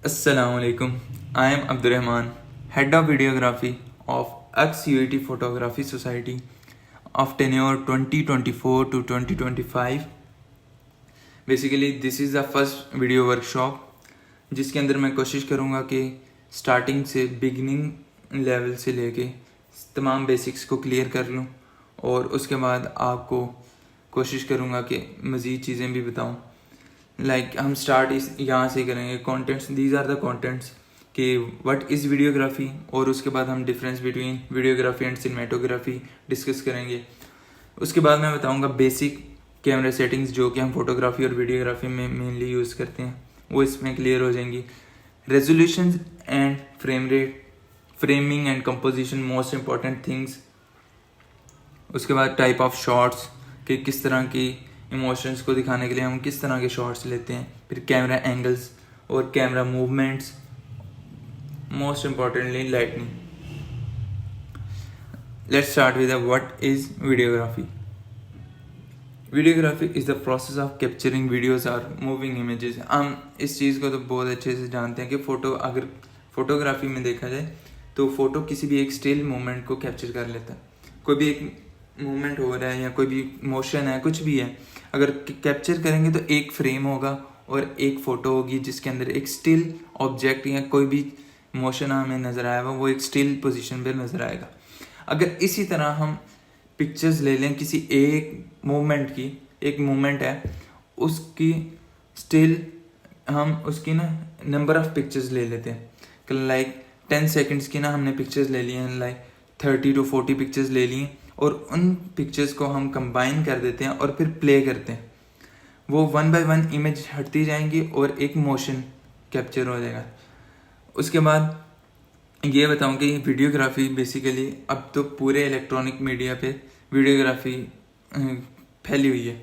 Assalamualaikum. I am Abdurrahman, Head of Videography of XUET Photography Society of tenure 2024 to 2025. Basically, this is the first video workshop जिसके अंदर मैं कोशिश करूँगा कि starting से beginning level से लेके तमाम बेसिक्स को क्लियर कर लूँ और उसके बाद आपको कोशिश करूँगा कि मज़ीद चीज़ें भी बताऊँ। हम स्टार्ट यहाँ से करेंगे। Contents, these are the contents कि व्हाट इज़ वीडियोग्राफी, और उसके बाद हम difference between videography and cinematography discuss करेंगे। उसके बाद मैं बताऊँगा बेसिक कैमरा सेटिंग्स जो कि हम फोटोग्राफी और वीडियोग्राफी में मेनली यूज़ करते हैं, वो इसमें क्लियर हो जाएंगी। Resolution and frame rate, framing and composition, most important things. उसके बाद टाइप ऑफ शॉट्स कि किस तरह की इमोशंस को दिखाने के लिए हम किस तरह के शॉट्स लेते हैं। फिर कैमरा एंगल्स और camera movements, most importantly lightning. Let's start with what is videography. Videography is the process of capturing videos और मूविंग इमेजेस। हम इस चीज़ को तो बहुत अच्छे से जानते हैं कि अगर फोटोग्राफी में देखा जाए तो फोटो किसी भी एक स्टिल मोमेंट को कैप्चर कर लेता है। कोई भी एक मूवमेंट हो रहा है या कोई भी मोशन है, कुछ भी है, अगर कैप्चर करेंगे तो एक फ्रेम होगा और एक फ़ोटो होगी जिसके अंदर एक स्टिल ऑब्जेक्ट या कोई भी मोशन हमें नज़र आएगा, वो एक स्टिल पोजीशन पे नज़र आएगा। अगर इसी तरह हम पिक्चर्स ले लें किसी एक मूवमेंट की, एक मूवमेंट है उसकी स्टिल, हम उसकी नंबर ऑफ पिक्चर्स ले लेते हैं। लाइक 10 सेकेंड्स की हमने पिक्चर्स ले ली हैं, लाइक 30 to 40 पिक्चर्स ले ली हैं, और उन पिक्चर्स को हम कंबाइन कर देते हैं और फिर प्ले करते हैं। वो 1 by 1 इमेज हटती जाएंगी और एक मोशन कैप्चर हो जाएगा। उसके बाद ये बताऊं कि वीडियोग्राफी बेसिकली अब तो पूरे इलेक्ट्रॉनिक मीडिया पे वीडियोग्राफी फैली हुई है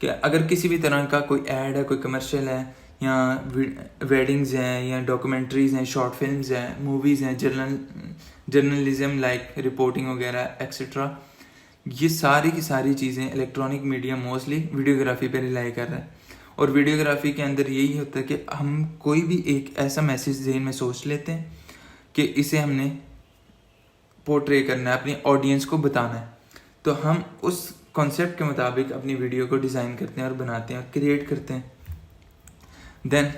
कि अगर किसी भी तरह का कोई ऐड है, कोई कमर्शियल है, या वेडिंग्स हैं, या डॉक्यूमेंट्रीज हैं, शॉर्ट फिल्म्स हैं, मूवीज़ हैं, जर्नलिज्म लाइक रिपोर्टिंग वगैरह एक्सेट्रा, ये सारी की सारी चीज़ें इलेक्ट्रॉनिक मीडिया मोस्टली वीडियोग्राफी पे रिलाई कर रहा है। और वीडियोग्राफी के अंदर यही होता है कि हम कोई भी एक ऐसा मैसेज जहन में सोच लेते हैं कि इसे हमने पोर्ट्रे करना है, अपनी ऑडियंस को बताना है, तो हम उस कॉन्सेप्ट के मुताबिक अपनी वीडियो को डिज़ाइन करते हैं और बनाते हैं और क्रिएट करते हैं। Then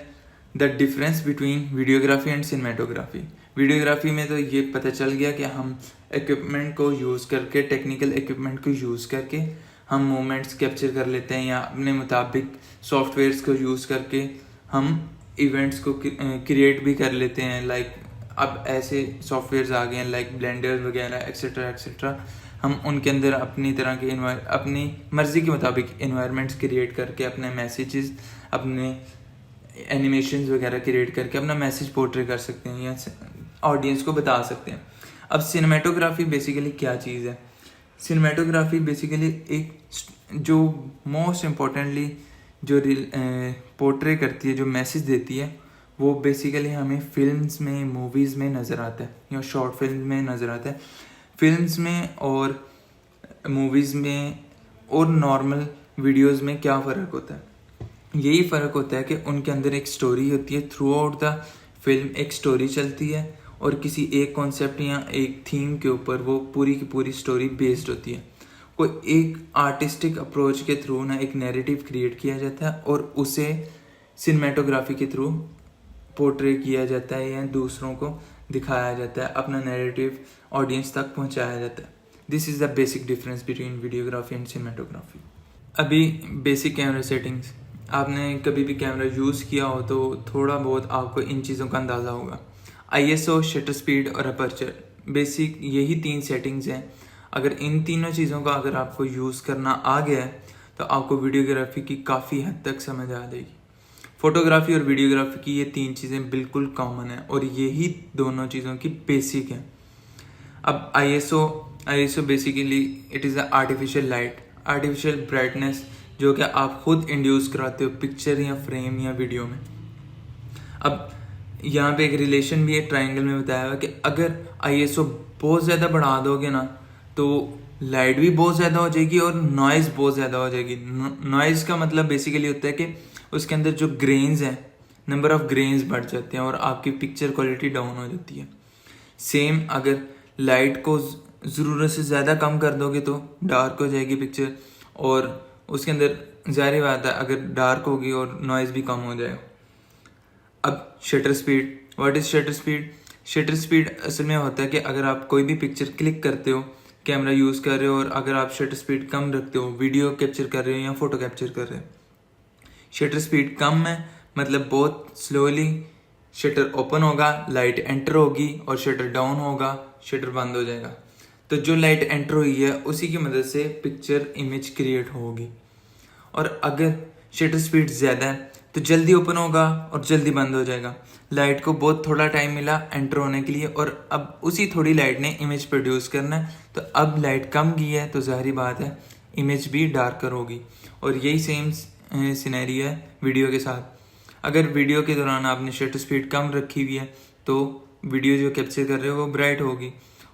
the difference between videography and cinematography. Videography में तो ये पता चल गया कि हम इक्विपमेंट को यूज़ करके, टेक्निकल इक्विपमेंट को यूज़ करके हम मोमेंट्स कैप्चर कर लेते हैं, या अपने मुताबिक सॉफ्टवेयर्स को यूज़ करके हम इवेंट्स को क्रिएट भी कर लेते हैं। लाइक अब ऐसे सॉफ्टवेयर्स आ गए हैं लाइक ब्लेंडर वगैरह एक्सेट्रा एक्सेट्रा, हम उनके अंदर अपनी तरह के अपनी मर्ज़ी के मुताबिक इन्वायरमेंट्स क्रिएट करके अपने मैसेजेस, अपने एनिमेशंस वगैरह क्रिएट करके अपना मैसेज पोर्ट्रे कर सकते हैं या ऑडियंस को बता सकते हैं। अब सिनेमेटोग्राफी बेसिकली क्या चीज़ है? सिनेमेटोग्राफी बेसिकली एक जो मोस्ट इम्पोर्टेंटली जो पोर्ट्रे करती है, जो मैसेज देती है, वो बेसिकली हमें फिल्म्स में, मूवीज़ में नज़र आता है या शॉर्ट फिल्म में नज़र आता है। फिल्म्स में और मूवीज़ में और नॉर्मल वीडियोज़ में क्या फ़र्क होता है? यही फ़र्क होता है कि उनके अंदर एक स्टोरी होती है, थ्रू आउट द फिल्म एक स्टोरी चलती है और किसी एक कॉन्सेप्ट या एक थीम के ऊपर वो पूरी की पूरी स्टोरी बेस्ड होती है। कोई एक आर्टिस्टिक अप्रोच के थ्रू एक नैरेटिव क्रिएट किया जाता है और उसे सिनेमेटोग्राफी के थ्रू पोर्ट्रे किया जाता है या दूसरों को दिखाया जाता है, अपना नैरेटिव ऑडियंस तक पहुंचाया जाता है। This is the basic difference between videography and cinematography. अभी बेसिक कैमरा सेटिंग्स, आपने कभी भी कैमरा यूज़ किया हो तो थोड़ा बहुत आपको इन चीज़ों का अंदाज़ा होगा। ISO, शटर स्पीड और अपर्चर, बेसिक यही 3 सेटिंग्स हैं। अगर इन तीनों चीज़ों का अगर आपको यूज़ करना आ गया है तो आपको वीडियोग्राफी की काफ़ी हद तक समझ आ जाएगी। फोटोग्राफी और वीडियोग्राफी की ये 3 चीज़ें बिल्कुल कॉमन है और यही दोनों चीज़ों की बेसिक है। अब ISO basically it is a artificial light, artificial brightness जो कि आप खुद इंड्यूस कराते हो पिक्चर या फ्रेम या वीडियो में। अब यहाँ पे एक रिलेशन भी है ट्रायंगल में बताया हुआ कि अगर ISO बहुत ज़्यादा बढ़ा दोगे ना तो लाइट भी बहुत ज़्यादा हो जाएगी और नॉइज़ बहुत ज़्यादा हो जाएगी। नॉइज़ का मतलब बेसिकली होता है कि उसके अंदर जो ग्रेन्स हैं, नंबर ऑफ ग्रेन्स बढ़ जाते हैं और आपकी पिक्चर क्वालिटी डाउन हो जाती है। सेम अगर लाइट को ज़रूरत से ज़्यादा कम कर दोगे तो डार्क हो जाएगी पिक्चर, और उसके अंदर ज़ाहिर बात है अगर डार्क होगी और नॉइज़ भी कम हो जाएगा। अब shutter speed, what is shutter speed? Shutter speed असल में होता है कि अगर आप कोई भी पिक्चर क्लिक करते हो, कैमरा यूज़ कर रहे हो, और अगर आप शटर स्पीड कम रखते हो, वीडियो कैप्चर कर रहे हो या फोटो कैप्चर कर रहे हो, शटर स्पीड कम है मतलब बहुत स्लोली शटर ओपन होगा, लाइट एंटर होगी, और शटर डाउन होगा, शटर बंद हो जाएगा। तो जो लाइट एंटर हुई है उसी की मदद से पिक्चर इमेज क्रिएट होगी। और अगर शटर स्पीड ज़्यादा है तो जल्दी ओपन होगा और जल्दी बंद हो जाएगा। लाइट को बहुत थोड़ा टाइम मिला एंटर होने के लिए, और अब उसी थोड़ी लाइट ने इमेज प्रोड्यूस करना है, तो अब लाइट कम गई है तो ज़ाहिर बात है इमेज भी डार्कर होगी। और यही सेम सिनेरियो है वीडियो के साथ। अगर वीडियो के दौरान आपने शटर स्पीड कम रखी हुई है तो वीडियो जो कैप्चर कर रहे हो वो ब्राइट होगी,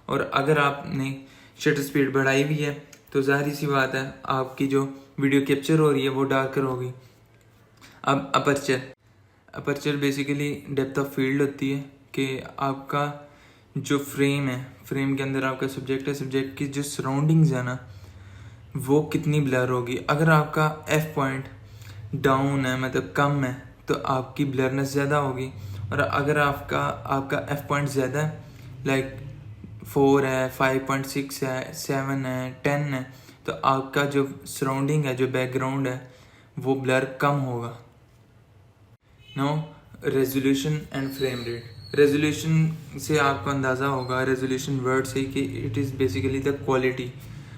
और अगर आपने शटर स्पीड बढ़ाई हुई है तो जाहिर सी बात है आपकी जो वीडियो कैप्चर हो रही है वो डार्कर होगी। अब aperture basically depth of field होती है कि आपका जो फ्रेम है, फ्रेम के अंदर आपका सब्जेक्ट है, सब्जेक्ट की जो सराउंडिंग्स है ना वो कितनी ब्लर होगी। अगर आपका एफ पॉइंट डाउन है मतलब कम है तो आपकी ब्लरनेस ज़्यादा होगी, और अगर आपका एफ पॉइंट ज़्यादा है लाइक 4 है, 5.6 है, 7 है, 10 है, तो आपका जो सराउंडिंग है, जो बैकग्राउंड है वो ब्लर कम होगा। Now resolution and frame rate. Resolution से आपको अंदाज़ा होगा, रेजोल्यूशन वर्ड से, कि it is basically the quality.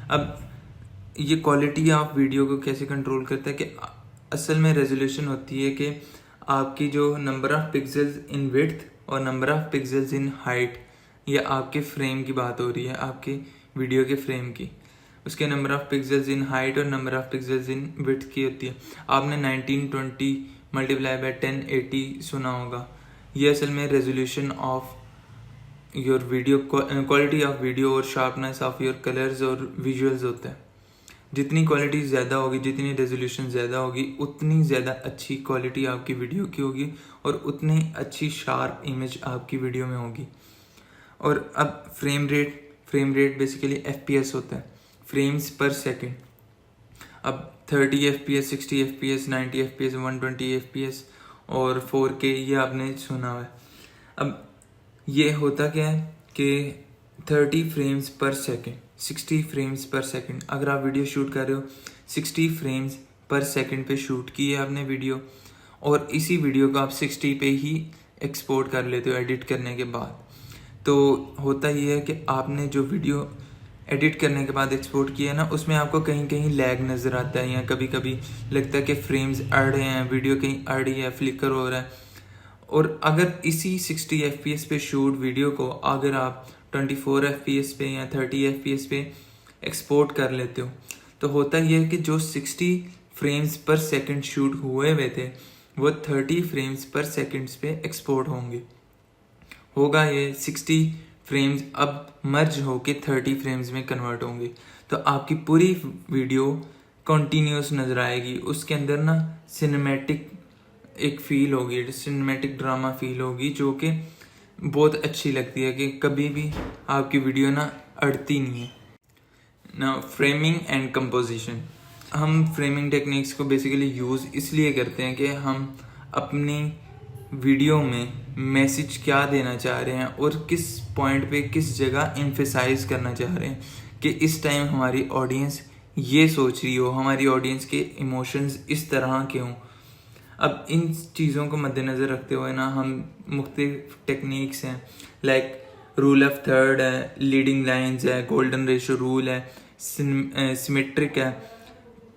अब ये क्वालिटी आप वीडियो को कैसे कंट्रोल करता है कि असल में रेजोल्यूशन होती है कि आपकी जो number of pixels in width और number of pixels in height, ये आपके फ्रेम की बात हो रही है, आपके वीडियो के फ्रेम की, उसके number of pixels in height और number of pixels in width की होती है। आपने 1920 मल्टीप्लाई बाय 1080 सुना होगा। ये असल में resolution of your video, quality of video और शार्पनेस ऑफ योर कलर्स और विजुअल्स होता है। जितनी क्वालिटी ज़्यादा होगी, जितनी रेजोल्यूशन ज़्यादा होगी, उतनी ज़्यादा अच्छी क्वालिटी आपकी वीडियो की होगी और उतनी अच्छी शार्प इमेज आपकी वीडियो में होगी। और अब फ्रेम रेट बेसिकली FPS होता है, फ्रेम्स पर सेकंड। अब 30 FPS, 60 FPS, 90 FPS, 120 FPS और 4K ये आपने सुना हुआ है। अब ये होता क्या है कि 30 फ्रेम्स पर सेकंड, 60 फ्रेम्स पर सेकंड, अगर आप वीडियो शूट कर रहे हो 60 फ्रेम्स पर सेकंड पे शूट की है आपने वीडियो, और इसी वीडियो को आप 60 पे ही एक्सपोर्ट कर लेते हो एडिट करने के बाद। तो होता ये है कि आपने जो वीडियो एडिट करने के बाद एक्सपोर्ट किया है ना, उसमें आपको कहीं कहीं लैग नज़र आता है, या कभी कभी लगता है कि फ्रेम्स अड़ रहे हैं, वीडियो कहीं अड़ रही है, फ्लिकर हो रहा है। और अगर इसी 60 FPS पे शूट वीडियो को अगर आप 24 FPS पे या 30 FPS पे एक्सपोर्ट कर लेते हो, तो होता यह है कि जो 60 फ्रेम्स पर सेकंड शूट हुए थे वो 30 फ्रेम्स पर सेकंड्स पे एक्सपोर्ट होगा। ये 60 फ्रेम्स अब मर्ज होके 30 फ्रेम्स में कन्वर्ट होंगे, तो आपकी पूरी वीडियो कंटिन्यूस नज़र आएगी। उसके अंदर ना सिनेमैटिक एक फील होगी, सिनेमैटिक ड्रामा फील होगी, जो कि बहुत अच्छी लगती है कि कभी भी आपकी वीडियो ना अड़ती नहीं है ना। फ्रेमिंग एंड कंपोजिशन, हम फ्रेमिंग टेक्निक्स को बेसिकली यूज़ इसलिए करते हैं कि हम अपनी वीडियो में मैसेज क्या देना चाह रहे हैं और किस पॉइंट पे किस जगह एम्फेसाइज करना चाह रहे हैं कि इस टाइम हमारी ऑडियंस ये सोच रही हो, हमारी ऑडियंस के इमोशंस इस तरह के हों। अब इन चीज़ों को मद्देनज़र रखते हुए ना हम मुख्तलिफ टेक्निक्स हैं, लाइक रूल ऑफ थर्ड है, लीडिंग लाइंस है, गोल्डन रेशो रूल है, सिमेट्रिक है,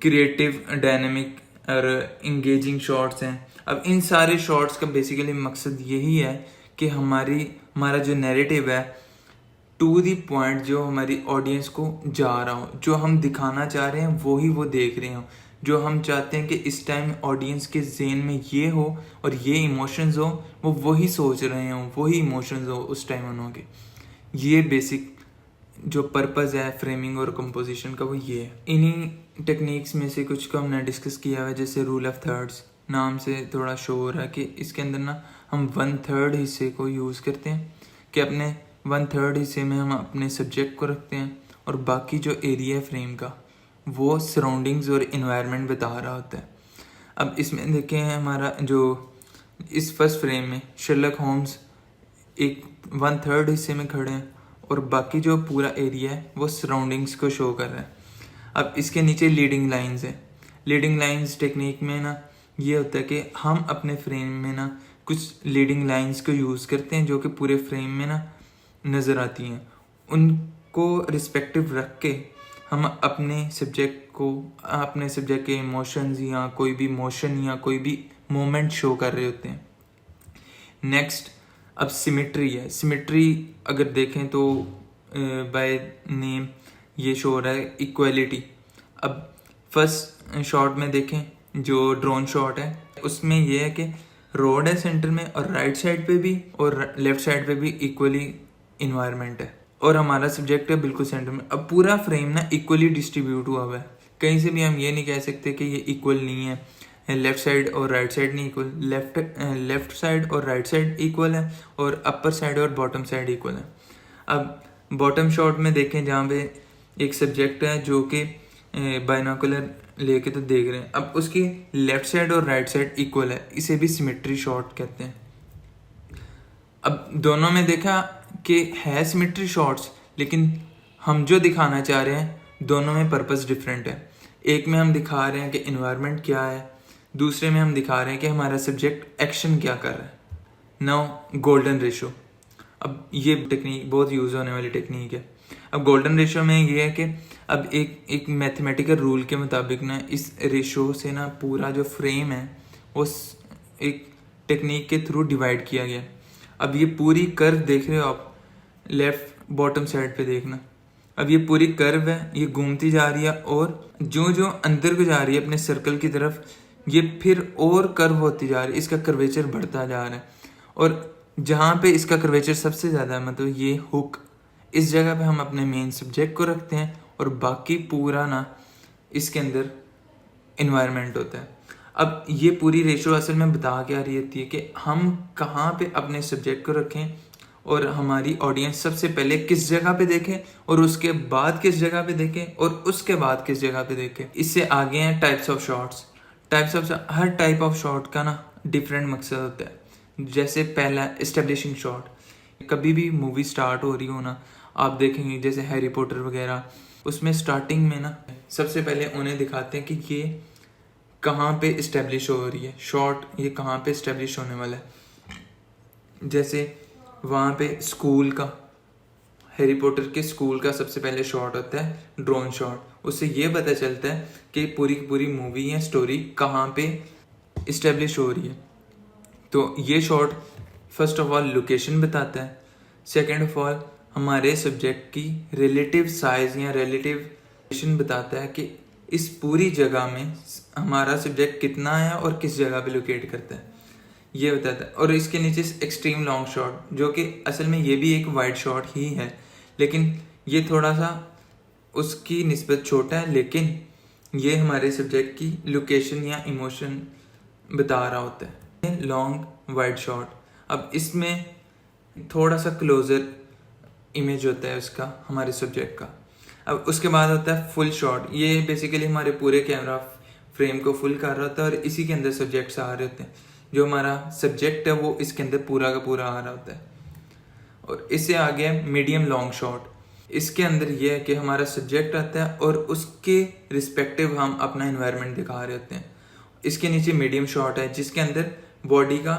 क्रिएटिव डायनेमिक और इंगेजिंग शॉट्स हैं। अब इन सारे शॉट्स का बेसिकली मकसद यही है कि हमारा जो नैरेटिव है टू दी पॉइंट, जो हमारी ऑडियंस को जा रहा हो, जो हम दिखाना चाह रहे हैं वही वो देख रहे हो, जो हम चाहते हैं कि इस टाइम ऑडियंस के ज़हन में ये हो और ये इमोशंस हो, वो वही सोच रहे हो, वही इमोशंस हो उस टाइम उन्होंने। ये बेसिक जो पर्पज़ है फ्रेमिंग और कंपोजिशन का वो ये है। इन्हीं टेक्निक्स में से कुछ को हमने डिस्कस किया है, जैसे रूल ऑफ थर्ड्स, नाम से थोड़ा शो हो रहा है कि इसके अंदर ना हम 1/3 हिस्से को यूज़ करते हैं कि अपने 1/3 हिस्से में हम अपने सब्जेक्ट को रखते हैं और बाकी जो एरिया है फ्रेम का वो सराउंडिंग्स और इन्वायरमेंट बता रहा होता है। अब इसमें देखें हमारा जो इस फर्स्ट फ्रेम में शर्लक होम्स एक 1/3 हिस्से में खड़े हैं और बाकी जो पूरा एरिया है वो सराउंडिंग्स को शो कर रहा है। अब इसके नीचे लीडिंग लाइंस है। लीडिंग लाइंस टेक्निक में ना ये होता है कि हम अपने फ्रेम में ना कुछ लीडिंग लाइंस को यूज़ करते हैं जो कि पूरे फ्रेम में ना नज़र आती हैं। उनको रिस्पेक्टिव रख के हम अपने सब्जेक्ट के इमोशंस या कोई भी मोशन या कोई भी मोमेंट शो कर रहे होते हैं। नेक्स्ट अब सिमेट्री है। सिमेट्री अगर देखें तो बाय नेम ये शो हो रहा है इक्वलिटी। अब फर्स्ट शॉट में देखें जो ड्रोन शॉट है उसमें ये है कि रोड है सेंटर में और राइट साइड पे भी और लेफ्ट साइड पे भी इक्वली इन्वायरमेंट है और हमारा सब्जेक्ट है बिल्कुल सेंटर में। अब पूरा फ्रेम ना इक्वली डिस्ट्रीब्यूट हुआ है, कहीं से भी हम ये नहीं कह सकते कि ये इक्वल नहीं है, लेफ्ट साइड और राइट साइड नहीं इक्वल, लेफ्ट साइड और राइट साइड इक्वल है और अपर साइड और बॉटम साइड इक्वल है। अब बॉटम शॉट में देखें जहाँ पे एक सब्जेक्ट है जो कि बाइनोकुलर लेके तो देख रहे हैं, अब उसकी लेफ्ट साइड और राइट साइड इक्वल है, इसे भी सिमेट्री शॉट कहते हैं। अब दोनों में देखा कि है सिमेट्री शॉट्स, लेकिन हम जो दिखाना चाह रहे हैं दोनों में पर्पस डिफरेंट है। एक में हम दिखा रहे हैं कि इन्वायरमेंट क्या है, दूसरे में हम दिखा रहे हैं कि हमारा सब्जेक्ट एक्शन क्या कर रहा है। नाउ गोल्डन रेशो, अब ये टेक्निक बहुत यूज़ होने वाली टेक्निक है। अब गोल्डन रेशो में ये है कि अब एक मैथमेटिकल रूल के मुताबिक ना इस रेशो से ना पूरा जो फ्रेम है वो एक टेक्निक के थ्रू डिवाइड किया गया। अब ये पूरी कर्व देख रहे हो आप, लेफ्ट बॉटम साइड पे देखना, अब ये पूरी कर्व है, ये घूमती जा रही है और जो जो अंदर को जा रही है अपने सर्कल की तरफ ये फिर और कर्व होती जा रही है, इसका कर्वेचर बढ़ता जा रहा है। और जहाँ पे इसका कर्वेचर सबसे ज़्यादा है मतलब ये हुक, इस जगह पे हम अपने मेन सब्जेक्ट को रखते हैं और बाकी पूरा ना इसके अंदर इन्वायरमेंट होता है। अब ये पूरी रेशो असल में बता क्या रही होती है कि हम कहाँ पे अपने सब्जेक्ट को रखें और हमारी ऑडियंस सबसे पहले किस जगह पे देखे और उसके बाद किस जगह पे देखे और उसके बाद किस जगह पे देखे। इससे आगे हैं types of shots. Her type of shot का ना डिफरेंट मकसद होता है। जैसे पहला एस्टेब्लिशिंग शॉट, कभी भी मूवी स्टार्ट हो रही हो ना आप देखेंगे जैसे हैरी पॉटर वगैरह, उसमें स्टार्टिंग में ना सबसे पहले उन्हें दिखाते हैं कि ये कहाँ पे इस्टेब्लिश हो रही है शॉट, ये कहाँ पे इस्टेब्लिश होने वाला है। जैसे वहाँ पे स्कूल का, हैरी पॉटर के स्कूल का सबसे पहले शॉट होता है ड्रोन शॉट, उससे ये पता चलता है कि पूरी की पूरी मूवी या स्टोरी कहाँ पे इस्टेब्लिश हो रही है। तो ये shot first of all location बताता है, सेकेंड ऑफ ऑल हमारे सब्जेक्ट की रिलेटिव साइज या रिलेटिव बताता है कि इस पूरी जगह में हमारा सब्जेक्ट कितना है और किस जगह पे लोकेट करता है ये बताता है। और इसके नीचे एक्सट्रीम लॉन्ग शॉट जो कि असल में ये भी एक वाइड शॉट ही है, लेकिन ये थोड़ा सा उसकी निस्बत छोटा है, लेकिन ये हमारे सब्जेक्ट की लोकेशन या इमोशन बता रहा होता है। लॉन्ग वाइड शॉट, अब इसमें थोड़ा सा क्लोजर इमेज होता है उसका हमारे सब्जेक्ट का। अब उसके बाद होता है फुल शॉट, ये बेसिकली हमारे पूरे कैमरा फ्रेम को फुल कर रहा होता है और इसी के अंदर सब्जेक्ट्स आ रहे होते हैं, जो हमारा सब्जेक्ट है वो इसके अंदर पूरा का पूरा आ रहा होता है। और इससे आगे है मीडियम लॉन्ग शॉट, इसके अंदर ये है कि हमारा सब्जेक्ट आता है और उसके रिस्पेक्टिव हम अपना इन्वायरमेंट दिखा रहे होते हैं। इसके नीचे मीडियम शॉट है जिसके अंदर बॉडी का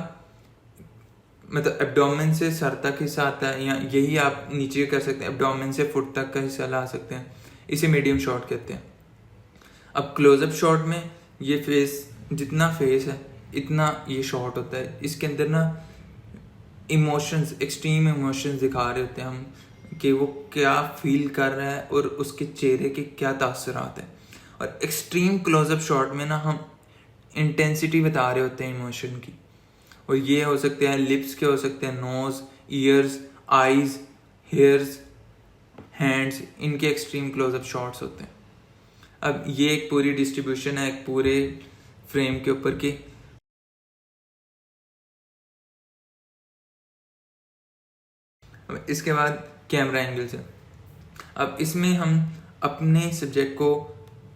मतलब एब्डोमेन से सर तक हिस्सा आता है, या यही आप नीचे कर सकते हैं, एब्डोमेन से फुट तक का हिस्सा ला सकते हैं, इसे मीडियम शॉट कहते हैं। अब क्लोजअप शॉट में ये फेस, जितना फेस है इतना ये शॉट होता है, इसके अंदर ना इमोशंस, एक्सट्रीम इमोशंस दिखा रहे होते हैं हम कि वो क्या फील कर रहा है और उसके चेहरे के क्या तासुरात है। और एक्सट्रीम क्लोजअप शॉट में ना हम इंटेंसिटी बता रहे होते हैं इमोशन की, और ये हो सकते हैं लिप्स के, हो सकते हैं nose, ears, eyes, hairs, hands, इनके एक्सट्रीम क्लोजअप शॉट्स होते हैं। अब ये एक पूरी डिस्ट्रीब्यूशन है एक पूरे फ्रेम के ऊपर की अब इसके बाद कैमरा एंगल्स है। अब इसमें हम अपने सब्जेक्ट को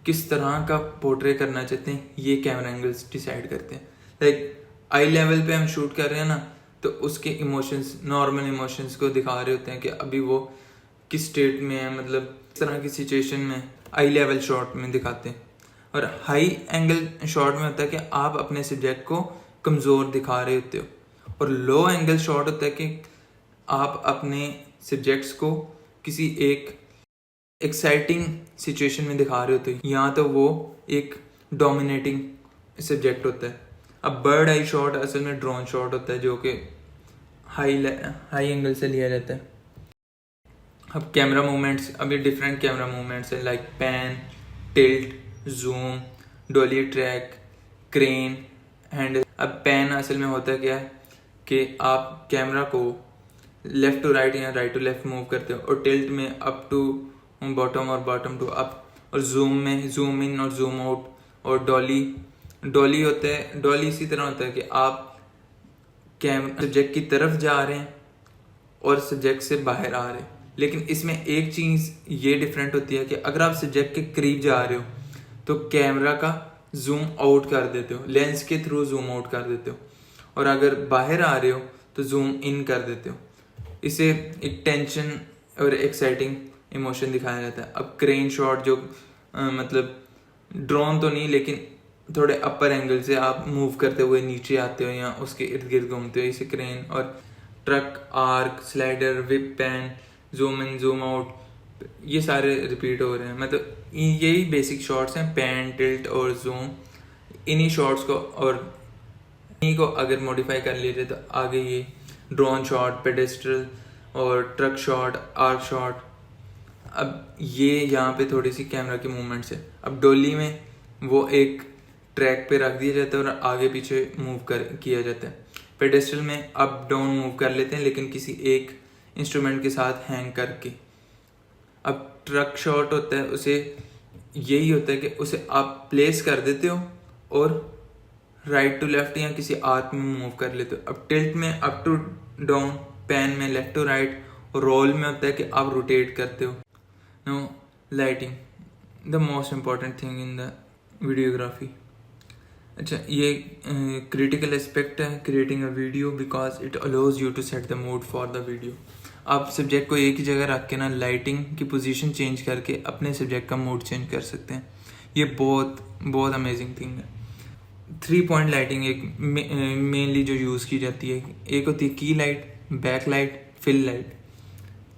किस तरह का पोर्ट्रे करना चाहते हैं ये कैमरा एंगल्स डिसाइड करते हैं। लाइक आई लेवल पे हम शूट कर रहे हैं ना, तो उसके इमोशंस, नॉर्मल इमोशंस को दिखा रहे होते हैं कि अभी वो किस स्टेट में है, मतलब इस तरह की सिचुएशन में आई लेवल शॉट में दिखाते हैं। और हाई एंगल शॉट में होता है कि आप अपने सब्जेक्ट को कमज़ोर दिखा रहे होते हो, और लो एंगल शॉट होता है कि आप अपने सब्जेक्ट्स को किसी एक एक्साइटिंग सिचुएशन में दिखा रहे होते हो, यहाँ तो वो एक डोमिनेटिंग सब्जेक्ट होता है। अब बर्ड आई शॉट असल में ड्रोन शॉट होता है जो कि हाई एंगल से लिया जाता है। अब कैमरा मूवमेंट्स, अभी डिफरेंट कैमरा मूवमेंट्स है like pan, tilt, zoom, Dolly track, crane, handle. अब पैन असल में होता क्या है कि आप कैमरा को लेफ्ट टू राइट या राइट टू लेफ्ट मूव करते हो, और टिल्ट में अप टू बॉटम और बॉटम टू अप, और जूम में जूम इन और जूम आउट, और डॉली होता है। डॉली इसी तरह होता है कि आप कैमरा सब्जेक्ट की तरफ जा रहे हैं और सब्जेक्ट से बाहर आ रहे हैं, लेकिन इसमें एक चीज़ ये डिफरेंट होती है कि अगर आप सब्जेक्ट के करीब जा रहे हो तो कैमरा का जूम आउट कर देते हो, लेंस के थ्रू जूम आउट कर देते हो, और अगर बाहर आ रहे हो तो जूम इन कर देते हो। इसे एक टेंशन और एक्साइटिंग इमोशन दिखाया जाता है। अब क्रेन शॉट जो मतलब ड्रोन तो नहीं, लेकिन थोड़े अपर एंगल से आप मूव करते हुए नीचे आते हो या उसके इर्द गिर्द घूमते हो, इसे क्रेन। और truck, arc, slider, whip, pan, zoom in, zoom out, ये सारे रिपीट हो रहे हैं। मतलब यही बेसिक शॉट्स हैं, पैन, टिल्ट और जूम। इन्हीं शॉट्स को और इन्हीं को अगर मॉडिफाई कर लीजिए तो आगे ये ड्रोन शॉट, पेडेस्ट्रल और ट्रक शॉट, आर्क शॉट। अब ये यहाँ पे थोड़ी सी कैमरा की मूवमेंट्स है। अब डोली में वो एक ट्रैक पे रख दिया जाता है और आगे पीछे मूव किया जाता है। पेडेस्ट्रल में अप डाउन मूव कर लेते हैं, लेकिन किसी एक इंस्ट्रूमेंट के साथ हैंग करके। अब ट्रक शॉट होता है, उसे यही होता है कि उसे आप प्लेस कर देते हो और राइट टू लेफ्ट या किसी आर्क में मूव कर लेते हो। अब टिल्ट में अप टू डाउन, पैन में लेफ्ट टू राइट, और रोल में होता है कि आप रोटेट करते हो। No lighting, the most important thing in the videography. अच्छा, ये क्रिटिकल एस्पेक्ट है creating a video because it allows you to set the mood for the video. आप सब्जेक्ट को एक ही जगह रख के ना लाइटिंग की पोजीशन चेंज करके अपने सब्जेक्ट का मूड चेंज कर सकते हैं। ये बहुत बहुत अमेजिंग थिंग है। 3 पॉइंट लाइटिंग एक मेनली जो यूज़ की जाती है, एक होती है key light, back light, fill light.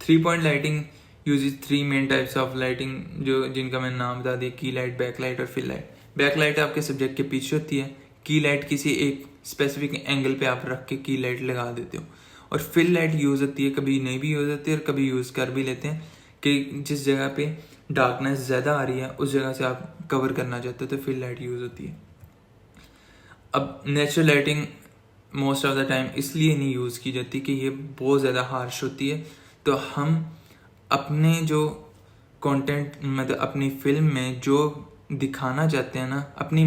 3 point lighting uses 3 main types of lighting, जो जिनका मैंने नाम बता दिया, की लाइट, बैक लाइट और फिल लाइट। बैक लाइट आपके सब्जेक्ट के पीछे होती है, की लाइट किसी एक स्पेसिफिक एंगल पे आप रख के की लाइट लगा देते हो, और फिल लाइट यूज़ होती है, कभी नहीं भी यूज़ होती है और कभी यूज़ कर भी लेते हैं कि जिस जगह पे डार्कनेस ज़्यादा आ रही है उस जगह से आप कवर करना चाहते हो तो फिल लाइट यूज़ होती है। अब natural lighting most of the time इसलिए नहीं यूज़ की जाती कि ये बहुत ज़्यादा हार्श होती है, तो हम अपने जो कंटेंट मतलब अपनी फिल्म में जो दिखाना चाहते हैं ना, अपनी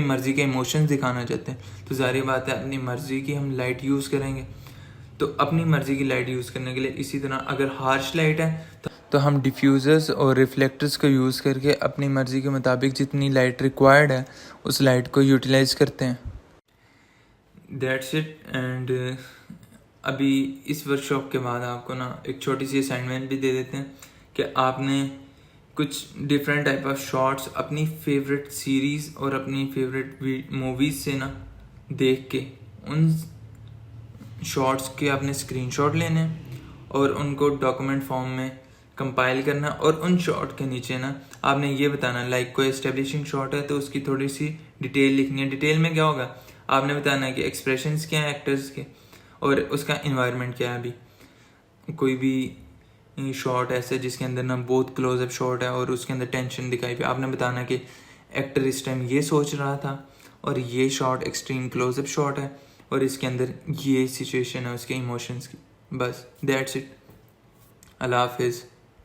मर्जी के इमोशंस दिखाना चाहते हैं, तो जाहिर बात है अपनी मर्जी की हम लाइट यूज़ करेंगे। तो अपनी मर्जी की लाइट यूज़ करने के लिए इसी तरह अगर हार्श लाइट है तो हम डिफ्यूज़र्स और रिफ्लेक्टर्स को यूज़ करके अपनी मर्जी के मुताबिक जितनी लाइट रिक्वायर्ड है उस लाइट को यूटिलाइज करते हैं। That's it. एंड अभी इस वर्कशॉप के बाद आपको ना एक छोटी सी असाइनमेंट भी दे देते हैं कि आपने कुछ डिफरेंट टाइप ऑफ शॉट्स अपनी फेवरेट सीरीज़ और अपनी फेवरेट मूवीज़ से ना देख के उन शॉट्स के आपने स्क्रीनशॉट लेने और उनको डॉक्यूमेंट फॉर्म में कंपाइल करना, और उन शॉट के नीचे ना आपने ये बताना, लाइक कोई एस्टेब्लिशिंग शॉट है तो उसकी थोड़ी सी डिटेल लिखनी है। डिटेल में क्या होगा, आपने बताना है कि एक्सप्रेशंस क्या है एक्टर्स के और उसका इन्वायरमेंट क्या है। अभी कोई भी शॉट ऐसे जिसके अंदर ना बहुत क्लोजअप शॉट है और उसके अंदर टेंशन दिखाई पे, आपने बताना कि एक्टर इस टाइम ये सोच रहा था और ये शॉट एक्सट्रीम क्लोजअप शॉट है और इसके अंदर ये सिचुएशन है उसके इमोशंस की। बस दैट्स इट। अल्लाह हाफिज़।